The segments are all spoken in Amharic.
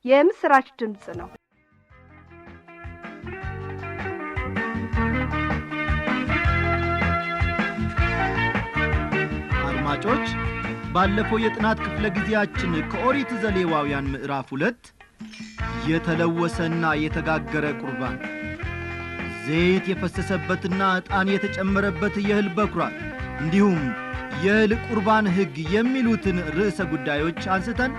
የምስራች ድምጽ ነው። አድማጮች ባለፈው የጥናት ክፍለ ጊዜያችን ከኦሪት ዘሌዋውያን ምዕራፍ 2 የተለወሰና የተጋገረ ቁርባን፣ ዘይት የፈሰሰበትና ዕጣን የተጨመረበት የእህል በኩራት እንዲሁም የእህል ቁርባን ሕግ የሚሉትን ርዕሰ ጉዳዮች አንስተን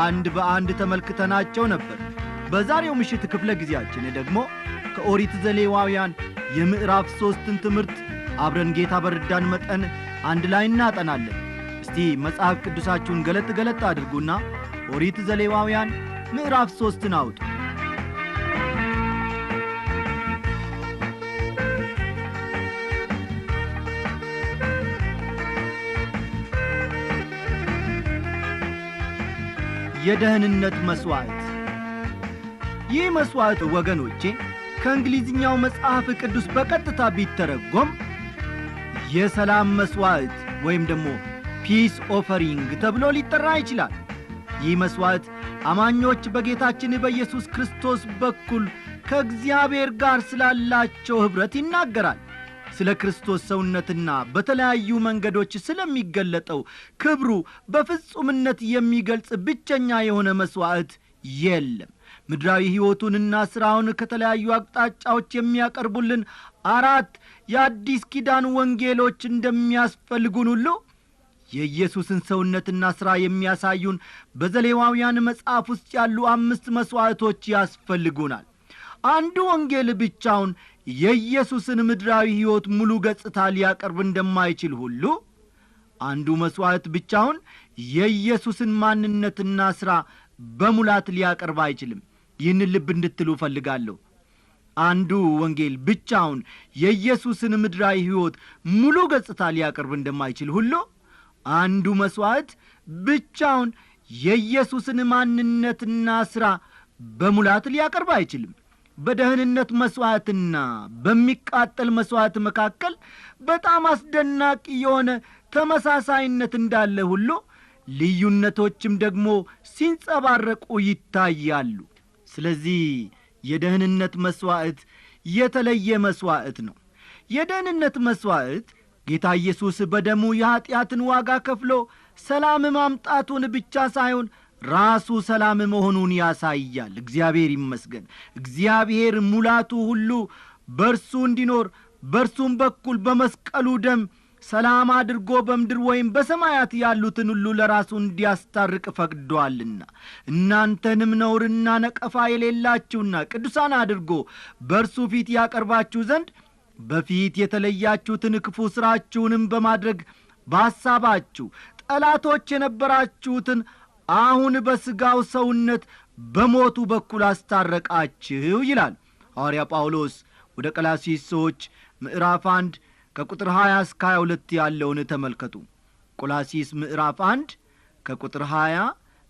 አንድ በአንድ ተመልክተናቸው ነበር። በዛሬው ምሽት ክፍለ ጊዜያችን ደግሞ ከኦሪት ዘሌዋውያን የምዕራፍ 3ን ትምህርት አብረን ጌታ በረዳን መጠን አንድ ላይ እናጠናለን። እስቲ መጽሐፍ ቅዱሳችሁን ገለጥ አድርጉና ኦሪት ዘሌዋውያን ምዕራፍ 3ን አውጡ። የደህንነት መስዋዕት። ይህ መስዋዕት ወገኖቼ ከእንግሊዝኛው መጽሐፍ ቅዱስ በቀጥታ ቢተረጎም የሰላም መስዋዕት ወይም ደግሞ ፒስ ኦፈሪንግ ተብሎ ሊጠራ ይችላል። ይህ መስዋዕት አማኞች በጌታችን በኢየሱስ ክርስቶስ በኩል ከእግዚአብሔር ጋር ስላላቸው ኅብረት ይናገራል። ስለ ክርስቶስ ሰውነትና በተለያዩ መንገዶች ስለሚገለጠው ክብሩ በፍጹምነት የሚገልጽ ብቸኛ የሆነ መስዋዕት የለም። ምድራዊ ሕይወቱንና ሥራውን ከተለያዩ አቅጣጫዎች የሚያቀርቡልን 4 የአዲስ ኪዳን ወንጌሎች እንደሚያስፈልጉን ሁሉ የኢየሱስን ሰውነትና ሥራ የሚያሳዩን በዘሌዋውያን መጽሐፍ ውስጥ ያሉ 5 መስዋዕቶች ያስፈልጉናል። አንዱ ወንጌል ብቻውን የኢየሱስን ምድራዊ ሕይወት ሙሉ ገጽታ ሊያቀርብ እንደማይችል ሁሉ አንዱ መስዋዕት ብቻውን የኢየሱስን ማንነትና ሥራ በሙላት ሊያቀርብ አይችልም። ይህን ልብ እንድትሉ እፈልጋለሁ። አንዱ ወንጌል ብቻውን የኢየሱስን ምድራዊ ሕይወት ሙሉ ገጽታ ሊያቀርብ እንደማይችል ሁሉ አንዱ መስዋዕት ብቻውን የኢየሱስን ማንነትና ሥራ በሙላት ሊያቀርብ አይችልም። በደህንነት መስዋዕትና በሚቃጠል መስዋዕት መካከል በጣም አስደናቂ የሆነ ተመሳሳይነት እንዳለ ሁሉ ልዩነቶችም ደግሞ ሲንጸባረቁ ይታያሉ። ስለዚህ የደህንነት መስዋዕት የተለየ መስዋዕት ነው። የደህንነት መስዋዕት ጌታ ኢየሱስ በደሙ የኀጢአትን ዋጋ ከፍሎ ሰላም ማምጣቱን ብቻ ሳይሆን ራሱ ሰላም መሆኑን ያሳያል። እግዚአብሔር ይመስገን። እግዚአብሔር ሙላቱ ሁሉ በርሱ እንዲኖር በርሱም በኩል በመስቀሉ ደም ሰላም አድርጎ በምድር ወይም በሰማያት ያሉትን ሁሉ ለራሱ እንዲያስታርቅ ፈቅዶአልና እናንተንም ነውርና ነቀፋ የሌላችሁና ቅዱሳን አድርጎ በርሱ ፊት ያቀርባችሁ ዘንድ በፊት የተለያችሁትን ክፉ ሥራችሁንም በማድረግ በሐሳባችሁ ጠላቶች የነበራችሁትን አሁን በሥጋው ሰውነት በሞቱ በኩል አስታረቃችሁ ይላል ሐዋርያ ጳውሎስ ወደ ቆላስይስ ሰዎች ምዕራፍ 1 ከቁጥር 20 እስከ 22 ያለውን ተመልከቱ። ቆላስይስ ምዕራፍ 1 ከቁጥር 20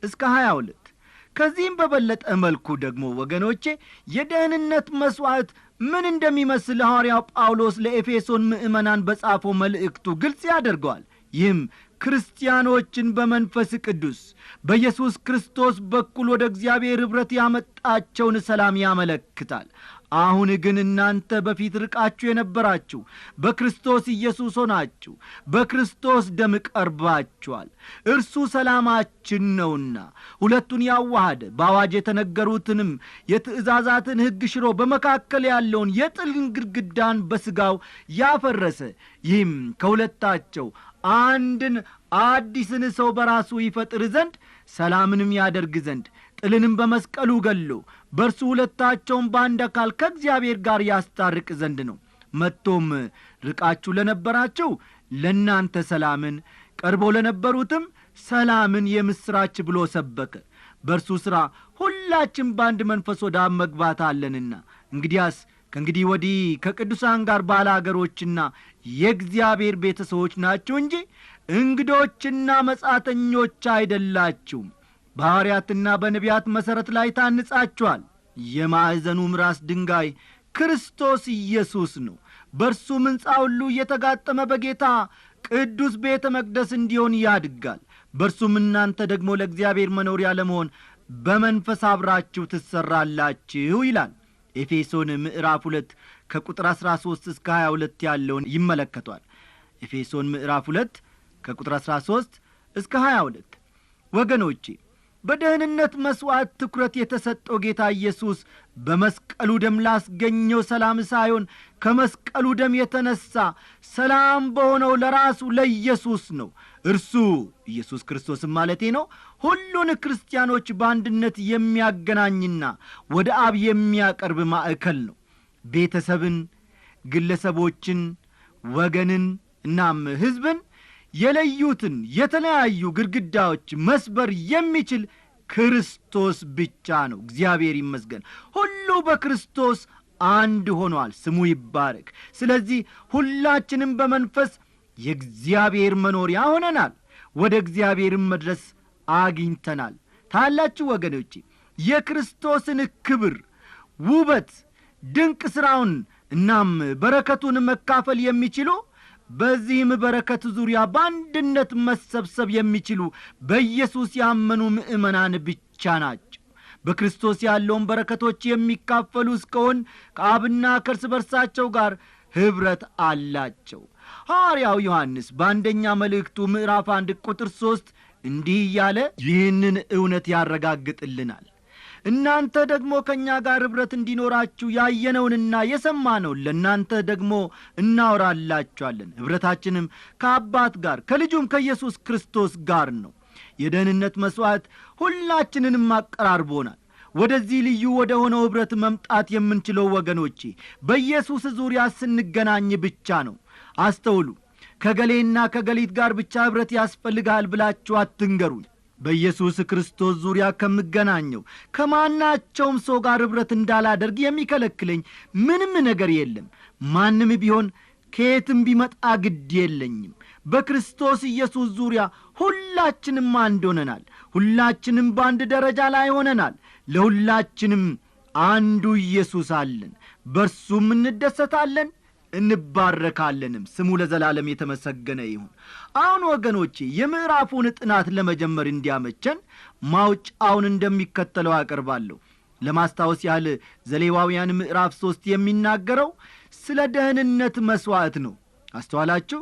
እስከ 22። ከዚህም በበለጠ መልኩ ደግሞ ወገኖቼ የደህንነት መስዋዕት ምን እንደሚመስል ሐዋርያው ጳውሎስ ለኤፌሶን ምዕመናን በጻፈው መልእክቱ ግልጽ ያደርገዋል። ይህም ክርስቲያኖችን በመንፈስ ቅዱስ በኢየሱስ ክርስቶስ በኩል ወደ እግዚአብሔር ኅብረት ያመጣቸውን ሰላም ያመለክታል። አሁን ግን እናንተ በፊት ርቃችሁ የነበራችሁ በክርስቶስ ኢየሱስ ሆናችሁ በክርስቶስ ደም ቀርባችኋል። እርሱ ሰላማችን ነውና ሁለቱን ያዋሃደ በአዋጅ የተነገሩትንም የትእዛዛትን ሕግ ሽሮ በመካከል ያለውን የጥልን ግድግዳን በሥጋው ያፈረሰ፣ ይህም ከሁለታቸው አንድን አዲስን ሰው በራሱ ይፈጥር ዘንድ ሰላምንም ያደርግ ዘንድ ጥልንም በመስቀሉ ገሎ በርሱ ሁለታቸውን በአንድ አካል ከእግዚአብሔር ጋር ያስታርቅ ዘንድ ነው። መጥቶም ርቃችሁ ለነበራችሁ ለእናንተ ሰላምን፣ ቀርበው ለነበሩትም ሰላምን የምሥራች ብሎ ሰበከ። በርሱ ሥራ ሁላችን በአንድ መንፈስ ወደ አብ መግባት አለንና እንግዲያስ ከእንግዲህ ወዲህ ከቅዱሳን ጋር ባላገሮችና የእግዚአብሔር ቤተሰቦች ናችሁ እንጂ እንግዶችና መጻተኞች አይደላችሁም። በሐዋርያትና በነቢያት መሠረት ላይ ታንጻችኋል። የማዕዘኑም ራስ ድንጋይ ክርስቶስ ኢየሱስ ነው። በርሱም ሕንጻ ሁሉ እየተጋጠመ በጌታ ቅዱስ ቤተ መቅደስ እንዲሆን ያድጋል። በርሱም እናንተ ደግሞ ለእግዚአብሔር መኖሪያ ለመሆን በመንፈስ አብራችሁ ትሰራላችሁ ይላል። ኤፌሶን ምዕራፍ 2 ከቁጥር 13 እስከ 22 ያለውን ይመለከቷል። ኤፌሶን ምዕራፍ 2 ከቁጥር 13 እስከ 22። ወገኖቼ በደህንነት መሥዋዕት ትኩረት የተሰጠው ጌታ ኢየሱስ በመስቀሉ ደም ላስገኘው ሰላም ሳይሆን ከመስቀሉ ደም የተነሣ ሰላም በሆነው ለራሱ ለኢየሱስ ነው። እርሱ ኢየሱስ ክርስቶስም ማለቴ ነው ሁሉን ክርስቲያኖች በአንድነት የሚያገናኝና ወደ አብ የሚያቀርብ ማዕከል ነው። ቤተሰብን፣ ግለሰቦችን፣ ወገንን እናም ሕዝብን የለዩትን የተለያዩ ግድግዳዎች መስበር የሚችል ክርስቶስ ብቻ ነው። እግዚአብሔር ይመስገን። ሁሉ በክርስቶስ አንድ ሆኗል። ስሙ ይባረክ። ስለዚህ ሁላችንም በመንፈስ የእግዚአብሔር መኖሪያ ሆነናል። ወደ እግዚአብሔርም መድረስ አግኝተናል። ታላችሁ ወገኖቼ የክርስቶስን ክብር፣ ውበት፣ ድንቅ ሥራውን እናም በረከቱን መካፈል የሚችሉ በዚህም በረከት ዙሪያ በአንድነት መሰብሰብ የሚችሉ በኢየሱስ ያመኑ ምእመናን ብቻ ናቸው። በክርስቶስ ያለውን በረከቶች የሚካፈሉ እስከሆን ከአብና ከእርስ በርሳቸው ጋር ኅብረት አላቸው። ሐዋርያው ዮሐንስ በአንደኛ መልእክቱ ምዕራፍ 1 ቁጥር 3 እንዲህ እያለ ይህንን እውነት ያረጋግጥልናል። እናንተ ደግሞ ከእኛ ጋር ኅብረት እንዲኖራችሁ ያየነውንና የሰማነውን ለእናንተ ደግሞ እናወራላችኋለን። ኅብረታችንም ከአባት ጋር ከልጁም ከኢየሱስ ክርስቶስ ጋር ነው። የደህንነት መሥዋዕት ሁላችንንም አቀራርቦናል። ወደዚህ ልዩ ወደ ሆነው ኅብረት መምጣት የምንችለው ወገኖቼ በኢየሱስ ዙሪያ ስንገናኝ ብቻ ነው። አስተውሉ። ከገሌና ከገሊት ጋር ብቻ ኅብረት ያስፈልጋል ብላችሁ አትንገሩኝ። በኢየሱስ ክርስቶስ ዙሪያ ከምገናኘው ከማናቸውም ሰው ጋር ኅብረት እንዳላደርግ የሚከለክለኝ ምንም ነገር የለም። ማንም ቢሆን ከየትም ቢመጣ ግድ የለኝም። በክርስቶስ ኢየሱስ ዙሪያ ሁላችንም አንድ ሆነናል። ሁላችንም በአንድ ደረጃ ላይ ሆነናል። ለሁላችንም አንዱ ኢየሱስ አለን። በእርሱም እንደሰታለን፣ እንባረካለንም። ስሙ ለዘላለም የተመሰገነ ይሁን። አሁን ወገኖቼ የምዕራፉን ጥናት ለመጀመር እንዲያመቸን ማውጫውን እንደሚከተለው አቀርባለሁ። ለማስታወስ ያህል ዘሌዋውያን ምዕራፍ 3 የሚናገረው ስለ ደህንነት መሥዋዕት ነው። አስተዋላችሁ?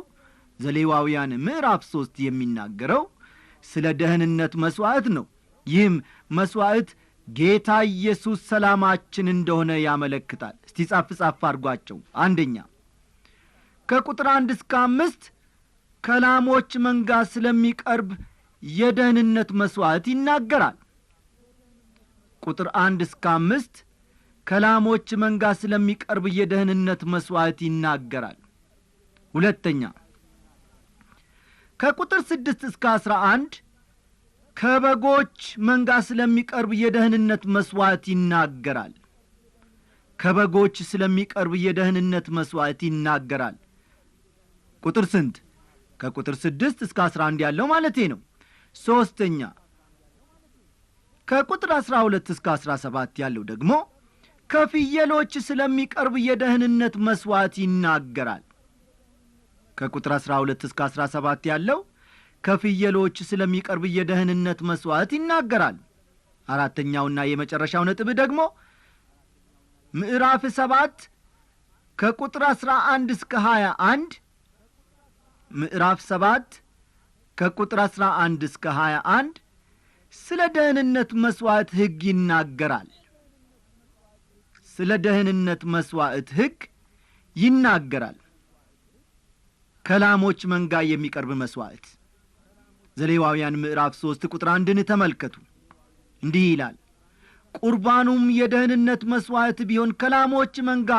ዘሌዋውያን ምዕራፍ 3 የሚናገረው ስለ ደህንነት መሥዋዕት ነው። ይህም መሥዋዕት ጌታ ኢየሱስ ሰላማችን እንደሆነ ያመለክታል። እስቲ ጻፍ አድርጓቸው። አንደኛ ከቁጥር 1 እስከ 5 ከላሞች መንጋ ስለሚቀርብ የደህንነት መሥዋዕት ይናገራል። ቁጥር 1 እስከ 5 ከላሞች መንጋ ስለሚቀርብ የደህንነት መሥዋዕት ይናገራል። ሁለተኛ ከቁጥር 6 እስከ 11 ከበጎች መንጋ ስለሚቀርብ የደህንነት መሥዋዕት ይናገራል። ከበጎች ስለሚቀርብ የደህንነት መሥዋዕት ይናገራል። ቁጥር ስንት? ከቁጥር 6 እስከ 11 ያለው ማለቴ ነው። ሦስተኛ ከቁጥር 12 እስከ 17 ያለው ደግሞ ከፍየሎች ስለሚቀርብ የደህንነት መሥዋዕት ይናገራል። ከቁጥር 12 እስከ 17 ያለው ከፍየሎች ስለሚቀርብ የደህንነት መሥዋዕት ይናገራል። አራተኛውና የመጨረሻው ነጥብ ደግሞ ምዕራፍ 7 ከቁጥር 11 እስከ 21 ምዕራፍ 7 ከቁጥር 11 እስከ 21 ስለ ደህንነት መሥዋዕት ሕግ ይናገራል። ስለ ደህንነት መሥዋዕት ሕግ ይናገራል። ከላሞች መንጋ የሚቀርብ መሥዋዕት ዘሌዋውያን ምዕራፍ 3 ቁጥር 1ን ተመልከቱ። እንዲህ ይላል፣ ቁርባኑም የደህንነት መሥዋዕት ቢሆን ከላሞች መንጋ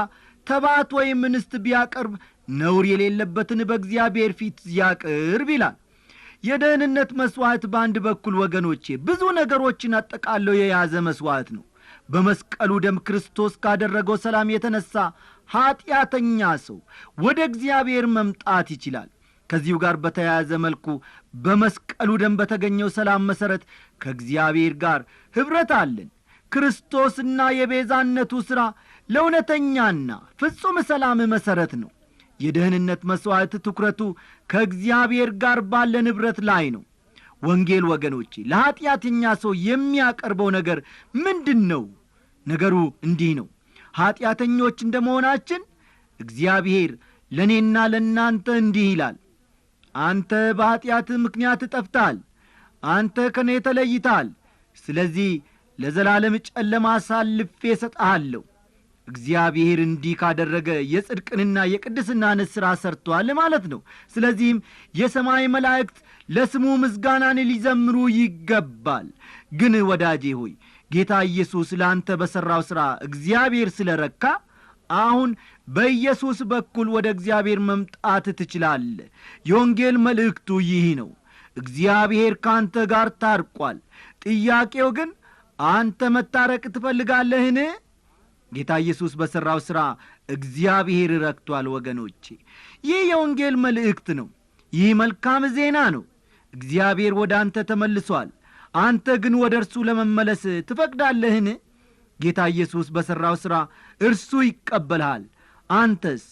ተባት ወይም እንስት ቢያቀርብ ነውር የሌለበትን በእግዚአብሔር ፊት ያቅርብ ይላል። የደህንነት መሥዋዕት በአንድ በኩል ወገኖቼ ብዙ ነገሮችን አጠቃሎ የያዘ መሥዋዕት ነው። በመስቀሉ ደም ክርስቶስ ካደረገው ሰላም የተነሣ ኀጢአተኛ ሰው ወደ እግዚአብሔር መምጣት ይችላል። ከዚሁ ጋር በተያያዘ መልኩ በመስቀሉ ደም በተገኘው ሰላም መሠረት ከእግዚአብሔር ጋር ኅብረት አለን። ክርስቶስና የቤዛነቱ ሥራ ለእውነተኛና ፍጹም ሰላም መሠረት ነው። የደህንነት መሥዋዕት ትኩረቱ ከእግዚአብሔር ጋር ባለን ኅብረት ላይ ነው። ወንጌል ወገኖቼ ለኃጢአተኛ ሰው የሚያቀርበው ነገር ምንድነው? ነገሩ እንዲህ ነው። ኃጢአተኞች እንደመሆናችን እግዚአብሔር ለእኔና ለእናንተ እንዲህ ይላል፣ አንተ በኃጢአትህ ምክንያት ጠፍተሃል፣ አንተ ከእኔ ተለይተሃል፣ ስለዚህ ለዘላለም ጨለማ አሳልፌ እሰጥሃለሁ። እግዚአብሔር እንዲህ ካደረገ የጽድቅንና የቅድስናን ሥራ ሰርቶአል ማለት ነው። ስለዚህም የሰማይ መላእክት ለስሙ ምስጋናን ሊዘምሩ ይገባል። ግን ወዳጄ ሆይ ጌታ ኢየሱስ ለአንተ በሠራው ሥራ እግዚአብሔር ስለ ረካ አሁን በኢየሱስ በኩል ወደ እግዚአብሔር መምጣት ትችላለህ። የወንጌል መልእክቱ ይህ ነው። እግዚአብሔር ካንተ ጋር ታርቋል። ጥያቄው ግን አንተ መታረቅ ትፈልጋለህን? ጌታ ኢየሱስ በሠራው ሥራ እግዚአብሔር ረክቷል። ወገኖቼ ይህ የወንጌል መልእክት ነው። ይህ መልካም ዜና ነው። እግዚአብሔር ወደ አንተ ተመልሷል። አንተ ግን ወደ እርሱ ለመመለስ ትፈቅዳለህን? ጌታ ኢየሱስ በሠራው ሥራ እርሱ ይቀበልሃል። አንተስ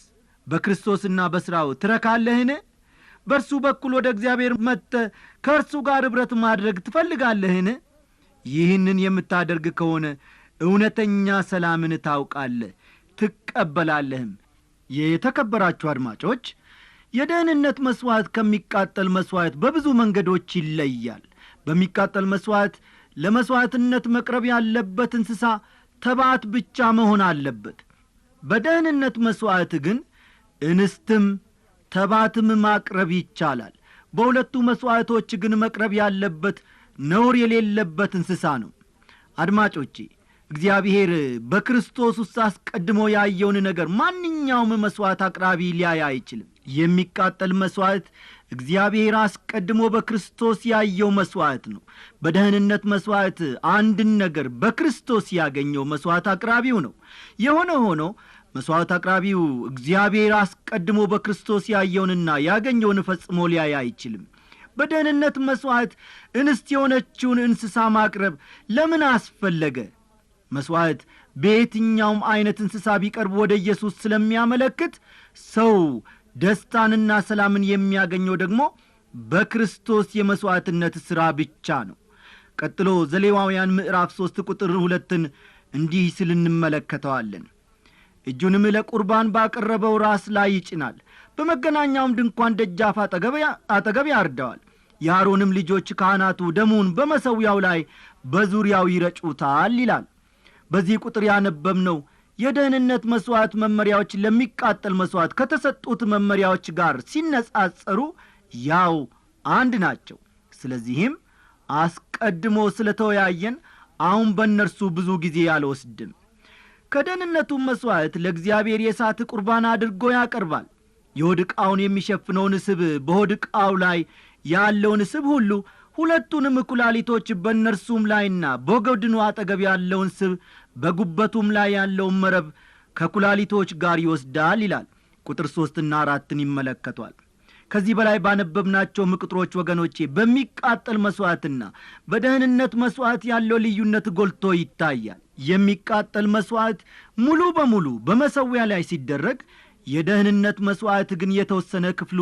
በክርስቶስና በሥራው ትረካለህን? በእርሱ በኩል ወደ እግዚአብሔር መጥተህ ከእርሱ ጋር ኅብረት ማድረግ ትፈልጋለህን? ይህንን የምታደርግ ከሆነ እውነተኛ ሰላምን ታውቃለህ፣ ትቀበላለህም። የተከበራችሁ አድማጮች፣ የደህንነት መሥዋዕት ከሚቃጠል መሥዋዕት በብዙ መንገዶች ይለያል። በሚቃጠል መሥዋዕት ለመሥዋዕትነት መቅረብ ያለበት እንስሳ ተባት ብቻ መሆን አለበት። በደህንነት መሥዋዕት ግን እንስትም ተባትም ማቅረብ ይቻላል። በሁለቱ መሥዋዕቶች ግን መቅረብ ያለበት ነውር የሌለበት እንስሳ ነው። አድማጮቼ እግዚአብሔር በክርስቶስ ውስጥ አስቀድሞ ያየውን ነገር ማንኛውም መሥዋዕት አቅራቢ ሊያይ አይችልም። የሚቃጠል መሥዋዕት እግዚአብሔር አስቀድሞ በክርስቶስ ያየው መሥዋዕት ነው። በደህንነት መሥዋዕት አንድን ነገር በክርስቶስ ያገኘው መሥዋዕት አቅራቢው ነው። የሆነ ሆኖ መሥዋዕት አቅራቢው እግዚአብሔር አስቀድሞ በክርስቶስ ያየውንና ያገኘውን ፈጽሞ ሊያይ አይችልም። በደህንነት መሥዋዕት እንስት የሆነችውን እንስሳ ማቅረብ ለምን አስፈለገ? መሥዋዕት በየትኛውም ዐይነት እንስሳ ቢቀርብ ወደ ኢየሱስ ስለሚያመለክት ሰው ደስታንና ሰላምን የሚያገኘው ደግሞ በክርስቶስ የመሥዋዕትነት ሥራ ብቻ ነው። ቀጥሎ ዘሌዋውያን ምዕራፍ 3 ቁጥር 2 እንዲህ ሲል እንመለከተዋለን። እጁንም ለቁርባን ባቀረበው ራስ ላይ ይጭናል፣ በመገናኛውም ድንኳን ደጃፍ አጠገብ ያርደዋል። የአሮንም ልጆች ካህናቱ ደሙን በመሠዊያው ላይ በዙሪያው ይረጩታል ይላል። በዚህ ቁጥር ያነበብነው የደህንነት መሥዋዕት መመሪያዎች ለሚቃጠል መሥዋዕት ከተሰጡት መመሪያዎች ጋር ሲነጻጸሩ ያው አንድ ናቸው። ስለዚህም አስቀድሞ ስለተወያየን አሁን በእነርሱ ብዙ ጊዜ አልወስድም። ከደህንነቱም መሥዋዕት ለእግዚአብሔር የእሳት ቁርባን አድርጎ ያቀርባል። የሆድ ዕቃውን የሚሸፍነውን ስብ፣ በሆድ ዕቃው ላይ ያለውን ስብ ሁሉ፣ ሁለቱንም ኩላሊቶች በእነርሱም ላይና በጎድኑ አጠገብ ያለውን ስብ፣ በጉበቱም ላይ ያለውን መረብ ከኩላሊቶች ጋር ይወስዳል ይላል። ቁጥር 3 እና 4 ይመለከቷል። ከዚህ በላይ ባነበብናቸው ቁጥሮች ወገኖቼ በሚቃጠል መሥዋዕትና በደህንነት መሥዋዕት ያለው ልዩነት ጎልቶ ይታያል። የሚቃጠል መሥዋዕት ሙሉ በሙሉ በመሠዊያ ላይ ሲደረግ፣ የደህንነት መሥዋዕት ግን የተወሰነ ክፍሉ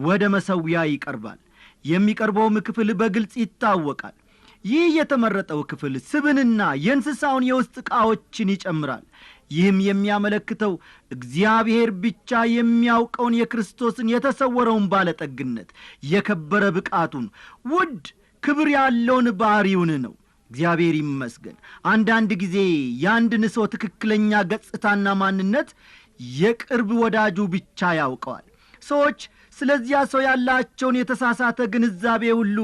ወደ መሠዊያ ይቀርባል። የሚቀርበውም ክፍል በግልጽ ይታወቃል። ይህ የተመረጠው ክፍል ስብንና የእንስሳውን የውስጥ ዕቃዎችን ይጨምራል። ይህም የሚያመለክተው እግዚአብሔር ብቻ የሚያውቀውን የክርስቶስን የተሰወረውን ባለጠግነት፣ የከበረ ብቃቱን፣ ውድ ክብር ያለውን ባሕሪውን ነው። እግዚአብሔር ይመስገን። አንዳንድ ጊዜ የአንድን ሰው ትክክለኛ ገጽታና ማንነት የቅርብ ወዳጁ ብቻ ያውቀዋል። ሰዎች ስለዚያ ሰው ያላቸውን የተሳሳተ ግንዛቤ ሁሉ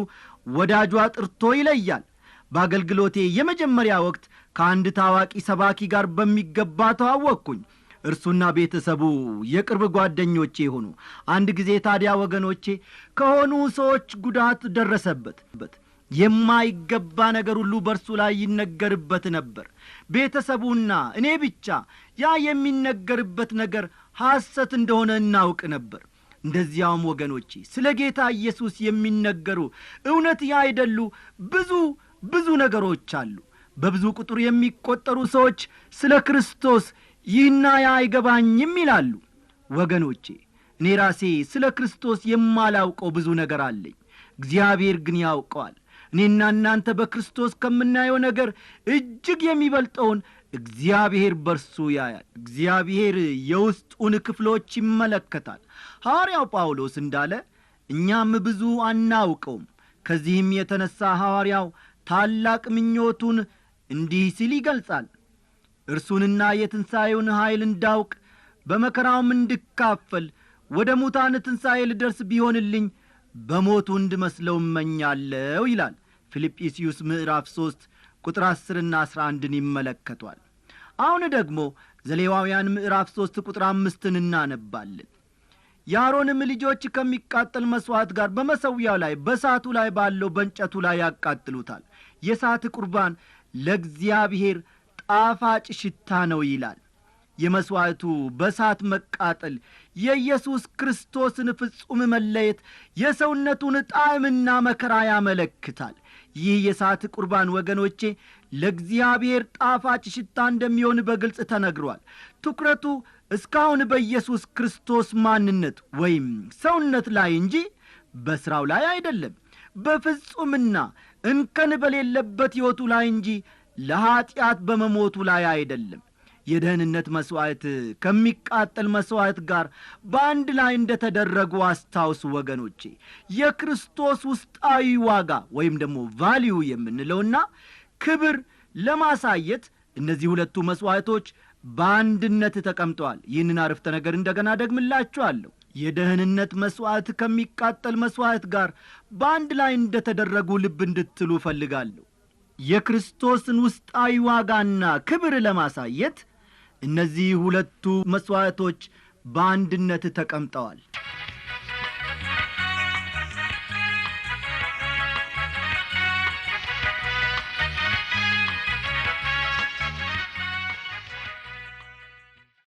ወዳጁ አጥርቶ ይለያል። በአገልግሎቴ የመጀመሪያ ወቅት ከአንድ ታዋቂ ሰባኪ ጋር በሚገባ ተዋወቅኩኝ። እርሱና ቤተሰቡ የቅርብ ጓደኞቼ ሆኑ። አንድ ጊዜ ታዲያ ወገኖቼ ከሆኑ ሰዎች ጉዳት ደረሰበት። የማይገባ ነገር ሁሉ በርሱ ላይ ይነገርበት ነበር። ቤተሰቡና እኔ ብቻ ያ የሚነገርበት ነገር ሐሰት እንደሆነ እናውቅ ነበር። እንደዚያውም ወገኖቼ ስለ ጌታ ኢየሱስ የሚነገሩ እውነት ያይደሉ ብዙ ነገሮች አሉ። በብዙ ቁጥር የሚቆጠሩ ሰዎች ስለ ክርስቶስ ይህና ያ አይገባኝም ይላሉ። ወገኖቼ እኔ ራሴ ስለ ክርስቶስ የማላውቀው ብዙ ነገር አለኝ። እግዚአብሔር ግን ያውቀዋል። እኔና እናንተ በክርስቶስ ከምናየው ነገር እጅግ የሚበልጠውን እግዚአብሔር በርሱ ያያል። እግዚአብሔር የውስጡን ክፍሎች ይመለከታል። ሐዋርያው ጳውሎስ እንዳለ እኛም ብዙ አናውቀውም። ከዚህም የተነሳ ሐዋርያው ታላቅ ምኞቱን እንዲህ ሲል ይገልጻል። እርሱንና የትንሣኤውን ኃይል እንዳውቅ በመከራውም እንድካፈል ወደ ሙታን ትንሣኤ ልደርስ ቢሆንልኝ በሞቱ እንድመስለው እመኛለሁ ይላል። ፊልጵስዩስ ምዕራፍ 3 ቁጥር 10ና 11ን ይመለከቷል። አሁን ደግሞ ዘሌዋውያን ምዕራፍ 3 ቁጥር 5ን እናነባለን። የአሮንም ልጆች ከሚቃጠል መሥዋዕት ጋር በመሠዊያው ላይ በእሳቱ ላይ ባለው በእንጨቱ ላይ ያቃጥሉታል። የእሳት ቁርባን ለእግዚአብሔር ጣፋጭ ሽታ ነው ይላል። የመሥዋዕቱ በእሳት መቃጠል የኢየሱስ ክርስቶስን ፍጹም መለየት፣ የሰውነቱን ጣዕምና መከራ ያመለክታል። ይህ የእሳት ቁርባን ወገኖቼ ለእግዚአብሔር ጣፋጭ ሽታ እንደሚሆን በግልጽ ተነግሯል። ትኩረቱ እስካሁን በኢየሱስ ክርስቶስ ማንነት ወይም ሰውነት ላይ እንጂ በሥራው ላይ አይደለም። በፍጹምና እንከን በሌለበት ሕይወቱ ላይ እንጂ ለኀጢአት በመሞቱ ላይ አይደለም። የደህንነት መሥዋዕት ከሚቃጠል መሥዋዕት ጋር በአንድ ላይ እንደተደረጉ አስታውሱ ወገኖቼ። የክርስቶስ ውስጣዊ ዋጋ ወይም ደግሞ ቫልዩ የምንለውና ክብር ለማሳየት እነዚህ ሁለቱ መሥዋዕቶች በአንድነት ተቀምጠዋል። ይህንን አረፍተ ነገር እንደገና ደግምላችኋለሁ። የደህንነት መሥዋዕት ከሚቃጠል መሥዋዕት ጋር በአንድ ላይ እንደተደረጉ ልብ እንድትሉ ፈልጋለሁ። የክርስቶስን ውስጣዊ ዋጋና ክብር ለማሳየት እነዚህ ሁለቱ መሥዋዕቶች በአንድነት ተቀምጠዋል።